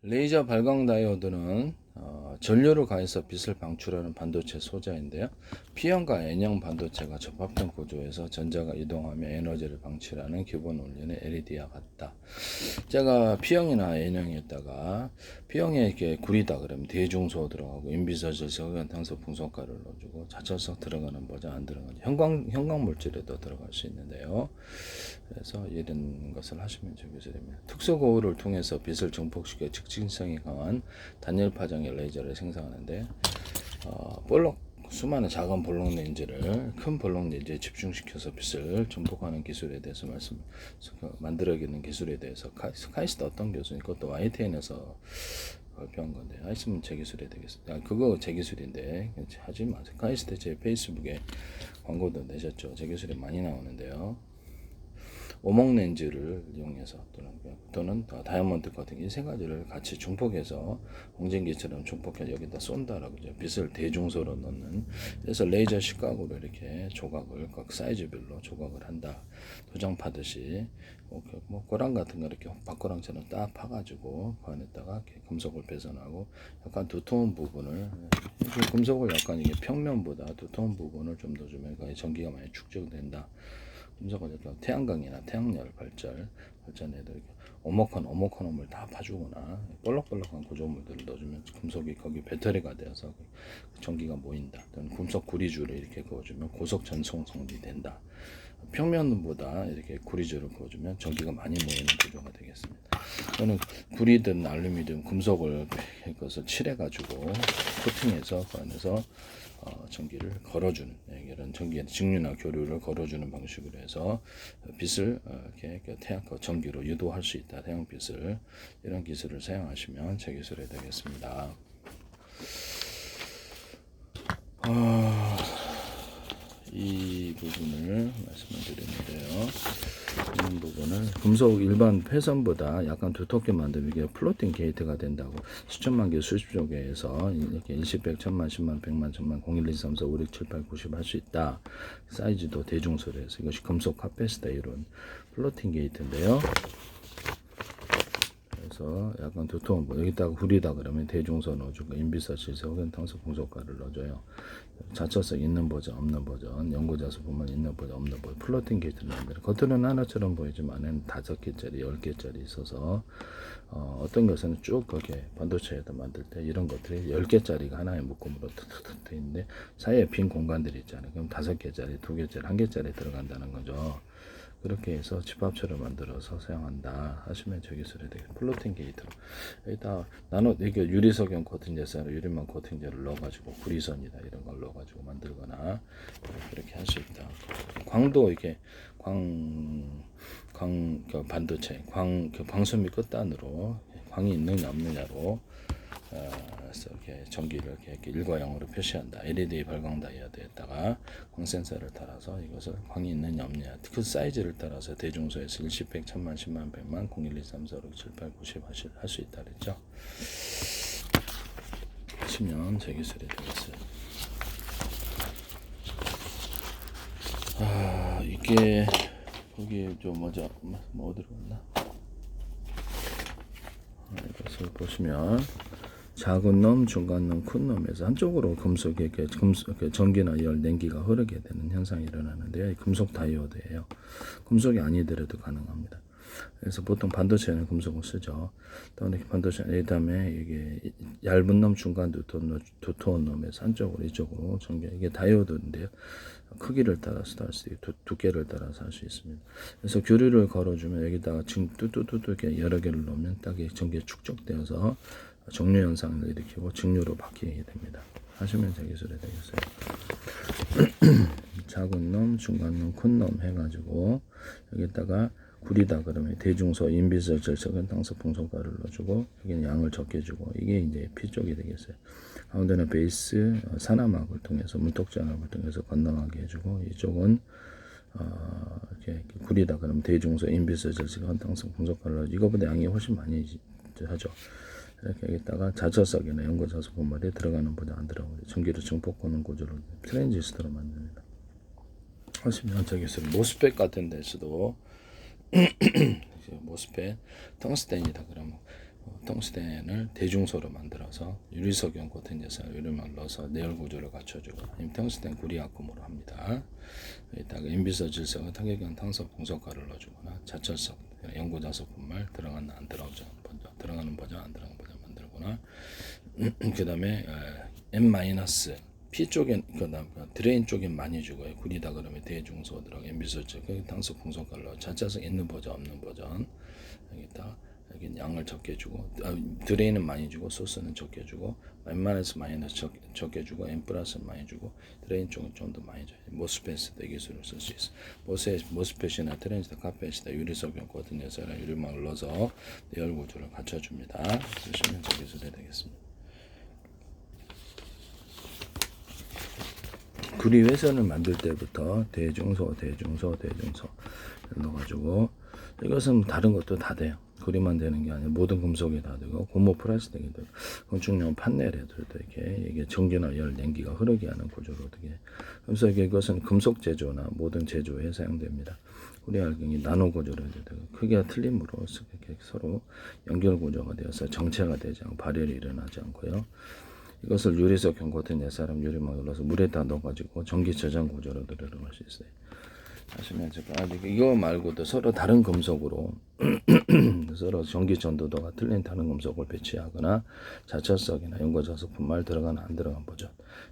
레이저 발광 다이오드는 전류를 가해서 빛을 방출하는 반도체 소자인데요. P형과 N형 반도체가 접합된 구조에서 전자가 이동하며 에너지를 방출하는 기본 원리는 LED와 같다. 제가 P형이나 N형에다가 P형에 이렇게 구리다 그러면 대중소 들어가고 인비서질 석연탄소 풍속가를 넣어주고 자철석 들어가는 버전 안 들어가는 형광 물질에도 들어갈 수 있는데요. 그래서 이런 것을 하시면 좋겠습니다. 특수 거울을 통해서 빛을 증폭시켜 직진성이 강한 단열 파장의 레이저를 생성하는데 수많은 작은 볼록 렌즈를 큰 볼록 렌즈에 집중시켜서 빛을 증폭하는 기술에 대해서 만들어내는 기술에 대해서 카이스트 어떤 교수 이것도 YTN에서 발표한 건데 있으면 제 기술이 되겠습니다. 그거 제 기술인데 하지 마세요. 카이스트 제 페이스북에 광고도 내셨죠. 제 기술이 많이 나오는데요. 오목 렌즈를 이용해서 또는 다이아몬드 커팅 이 세 가지를 같이 중폭해서 홍진기처럼 중폭해서 여기다 쏜다라고 죠. 빛을 대중소로 넣는. 그래서 레이저 식각으로 이렇게 조각을 각 사이즈별로 조각을 한다. 도장 파듯이 뭐 꼬랑 같은 거 이렇게 박꼬랑처럼 딱 파가지고 그 안에다가 이렇게 금속을 배선하고 약간 두터운 부분을 금속을 약간 이게 평면보다 두터운 부분을 좀 넣어주면 거의 전기가 많이 축적된다. 금속은 태양광이나 태양열 발전에도 이렇게 오목한 다 파주거나 볼록볼록한 구조물들을 넣어주면 금속이 거기 배터리가 되어서 전기가 모인다. 또는 금속 구리줄을 이렇게 그어주면 고속 전송성이 된다. 평면보다 이렇게 구리줄을 그어주면 전기가 많이 모이는 구조가 되겠습니다. 또는 구리든 알루미늄, 금속을 그것을 칠해가지고 코팅해서 그 안에서 전기를 걸어주는 이런 전기 직류나 교류를 걸어주는 방식으로 해서 빛을 이렇게 태양 전기로 유도할 수 있다. 태양빛을 이런 기술을 사용하시면 제 기술이 되겠습니다. 이 부분을 말씀을 드리는데요. 이런 부분을 금속 일반 회선보다 약간 두텁게 만들면 이게 플로팅 게이트가 된다고 수천만 개, 수십조 개에서 이렇게 10, 100, 1000만, 10만, 100만, 1000만, 0, 1, 2, 3, 4, 5, 6, 7, 8, 90 할 수 있다. 사이즈도 대중소로 해서 이것이 금속 카페시터 이론 플로팅 게이트인데요. 그래서 약간 두터운 거 여기다가 구리다 그러면 대중소 넣어주고 인비서실 석연탄소 풍속가를 넣어줘요. 자처석 있는 버전 없는 버전 연구자수 보면 있는 버전 없는 버전 플로팅 게이트를 만들어 겉으로는 하나처럼 보이지만 안에는 5개짜리 10개짜리 있어서 어떤 것은 쭉 그렇게 반도체에다 만들 때 이런 것들이 10개짜리가 하나의 묶음으로 툭툭툭 돼 있는데 사이에 빈 공간들이 있잖아요. 그럼 5개짜리 2개짜리 1개짜리 들어간다는 거죠. 그렇게 해서 집합체를 만들어서 사용한다 하시면 저 기술에 되게 플로팅 게이트로 여기다 이게 유리석연 코팅제사로 유리망 코팅제를 넣어가지고 구리선이다 이런 걸 넣어가지고 만들거나 이렇게 할 수 있다. 광도 이게 그 반도체 그 방수미 끝단으로 광이 있느냐 없느냐로 이렇게 전기를 이렇게 일과형으로 표시한다. LED 발광 다이오드에다가 광 센서를 따라서 이것을 광이 있느냐 없느냐 그 사이즈를 따라서 대중소에서 1, 10, 100, 1000만, 10만, 100만, 0, 1, 2, 3, 4, 5, 6, 7, 8, 90 할 수 있다 그랬죠. 하시면 제 기술이 되겠어요. 이게 거기 좀 뭐죠? 뭐 어디로 갔나? 이것을 보시면 작은 놈, 중간 놈, 큰 놈에서 한쪽으로 금속에 전기나 열, 냉기가 흐르게 되는 현상이 일어나는데요. 금속 다이오드예요. 금속이 아니더라도 가능합니다. 그래서 보통 반도체는 금속을 쓰죠. 또 반도체 그다음에 이게 얇은 놈, 중간 두터운 놈에서 한쪽으로 이쪽으로 전기 이게 다이오드인데요. 크기를 따라서 할 수 있고 두께를 따라서 할 수 있습니다. 그래서 교류를 걸어주면 여기다가 뚜뚜뚜뚜 이렇게 여러 개를 넣으면 딱 전기가 축적되어서 정류 현상을 일으키고 직류로 바뀌게 됩니다. 하시면 제 기술이 되겠어요. 작은 놈, 중간 놈, 큰 놈 해가지고 여기다가 구리다 그러면 대중소, 인비서질, 석연탄소 풍속가를 넣어주고 여기는 양을 적게 주고 이게 이제 P 쪽이 되겠어요. 가운데는 베이스 산화막을 통해서 문턱장압을 통해서 건너가게 해주고 이쪽은 이렇게 구리다 그러면 대중소, 인비서질, 석연탄소 풍속가를 넣어주고 이거보다 양이 훨씬 많이 하죠. 이렇게 여기다가 자처석이나 연고자수 본말에 들어가는 보다 안 들어가고 전기를 증폭하는 구조로 트랜지스터로 만듭니다. 하시면 저기서 모스펫 같은 데서도 모스펫 텅스텐이다 그러면 텅스텐을 대중소로 만들어서 유리석용 코튼 예산을 유리막을 넣어서 내열 구조를 갖춰주고 텅스텐 구리압금으로 합니다. 여기다가 인비서 질석은 타격형 탄소 봉석가를 넣어주거나 자철석 연고자석 분말 들어가는 안 들어가는 버전 들어가는 버전 안 들어가는 버전 만들거나 그 다음에 N- P 쪽에 드레인 쪽에 많이 주고요. 구리다 그러면 대중소 들어가 인비서 질석 탄소 봉석가를 넣어 자철석 있는 버전 없는 버전 여기다 여기 양을 적게 주고 드레인은 많이 주고 소스는 적게 주고 웬만해서 마이너스 적게 주고 M 플러스는 많이 주고 드레인 쪽은 좀 더 많이 줘요. 모스펫도 이 기술을 쓸 수 있어. 모스펫이나 트랜지스터 카펫이다 유리석용 코튼 예사랑 유리막을 넣어서 내열 구조를 갖춰줍니다. 쓰시면 저 기술이 되겠습니다. 구리 회선을 만들 때부터 대중소 넣어가지고 이것은 다른 것도 다 돼요. 구리만 되는 게 아니라 모든 금속이 다 되고 고무 플라스틱이 되고 건축용 판넬에도 이렇게 이게 전기나 열, 냉기가 흐르게 하는 구조로 어떻게 그래서 이것은 금속 제조나 모든 제조에 사용됩니다. 구리 알갱이 나노 구조로 되고 크기가 틀림으로 이렇게 서로 연결 구조가 되어서 정체가 되지 않고 발열이 일어나지 않고요. 이것을 유리석 경코튼 옛사람 유리막을 넣어서 물에다 넣어가지고 전기 저장 구조로 들어갈 수 있어요. 하시면 이거 말고도 서로 다른 금속으로 서로 전기 전도도가 틀린 다른 금속을 배치하거나 자철석이나 연고자석 분말 들어가나 안 들어간 버전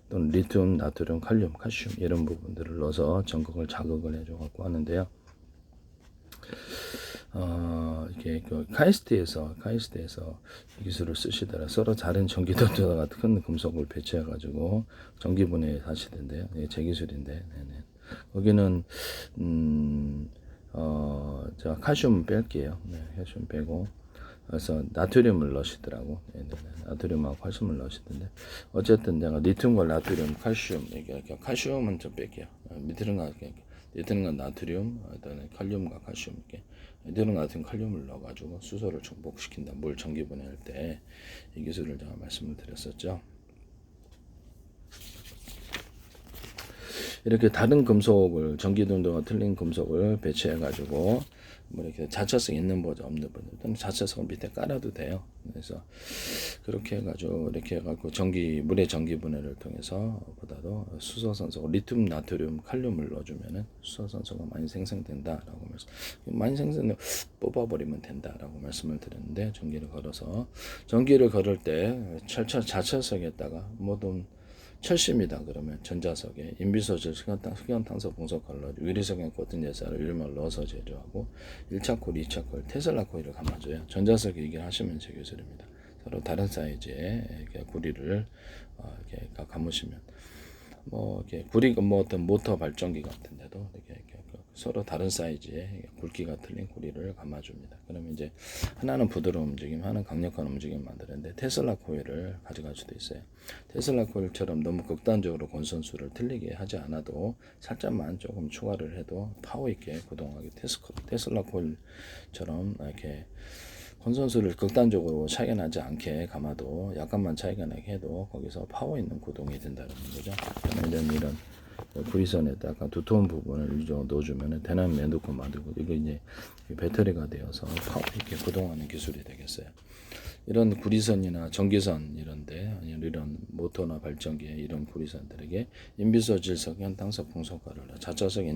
또는 리튬, 나트륨, 칼륨, 칼슘 이런 부분들을 넣어서 전극을 자극을 해줘 갖고 하는데요. 이렇게 그 카이스트에서 이 기술을 쓰시더라. 서로 다른 전기 전도도가 큰 금속을 배치해 가지고 전기 분해 하시던데요. 제 기술인데. 네네. 거기는 자 칼슘 뺄게요. 네, 칼슘 빼고 그래서 나트륨을 넣으시더라고. 네, 나트륨하고 칼슘을 넣으시던데 어쨌든 내가 리튬과 나트륨, 칼슘 이게 칼슘은 좀 뺄게요. 밑에는 건 나트륨, 그다음에 칼륨과 칼슘 이렇게 밑에는 같은 칼륨을 넣어가지고 수소를 정복시킨다. 물 전기 분해할 때 이 기술을 제가 말씀을 드렸었죠. 이렇게 다른 금속을 전기등도가 틀린 금속을 배치해 가지고 뭐 이렇게 자차성 있는 버전 없는 버전 또는 자차성을 밑에 깔아도 돼요. 그래서 그렇게 해가지고 이렇게 해갖고 물의 전기 분해를 통해서 보다도 수소산소, 리튬, 나트륨, 칼륨을 넣어주면은 수소산소가 많이 생성된다라고 많이 생성 뽑아버리면 된다라고 말씀을 드렸는데 전기를 걸을 때 자철석에다가 모든 철심이다 그러면 전자석에 인비소질 흑연탄소 봉석칼로 유리석용 코튼 예사를 유리막을 넣어서 제조하고 1차 코일, 2차 코일, 테슬라 코일을 감아줘요. 전자석 얘기를 하시면 제 기술입니다. 서로 다른 사이즈의 구리를 이렇게 감으시면 뭐 이렇게 구리가 뭐 어떤 모터 발전기 같은데도 이렇게 서로 다른 사이즈의 굵기가 틀린 구리를 감아줍니다. 그러면 이제 하나는 부드러운 움직임, 하나는 강력한 움직임 만드는데 테슬라 코일을 가져갈 수도 있어요. 테슬라 코일처럼 너무 극단적으로 권선수를 틀리게 하지 않아도 살짝만 조금 추가를 해도 파워 있게 구동하게 테슬라 코일처럼 이렇게 권선수를 극단적으로 차이가 나지 않게 감아도 약간만 차이가 나게 해도 거기서 파워 있는 구동이 된다는 거죠. 이런 구리선에다가 두터운 부분을 넣어주면 대나무 맨두코 만들고 이거 이제 배터리가 되어서 파워 있게 구동하는 기술이 되겠어요. 이런 구리선이나 전기선 이런데 이런 모터나 발전기에 이런 구리선들에게 인비소 질석 현탄소 풍속가를 자차석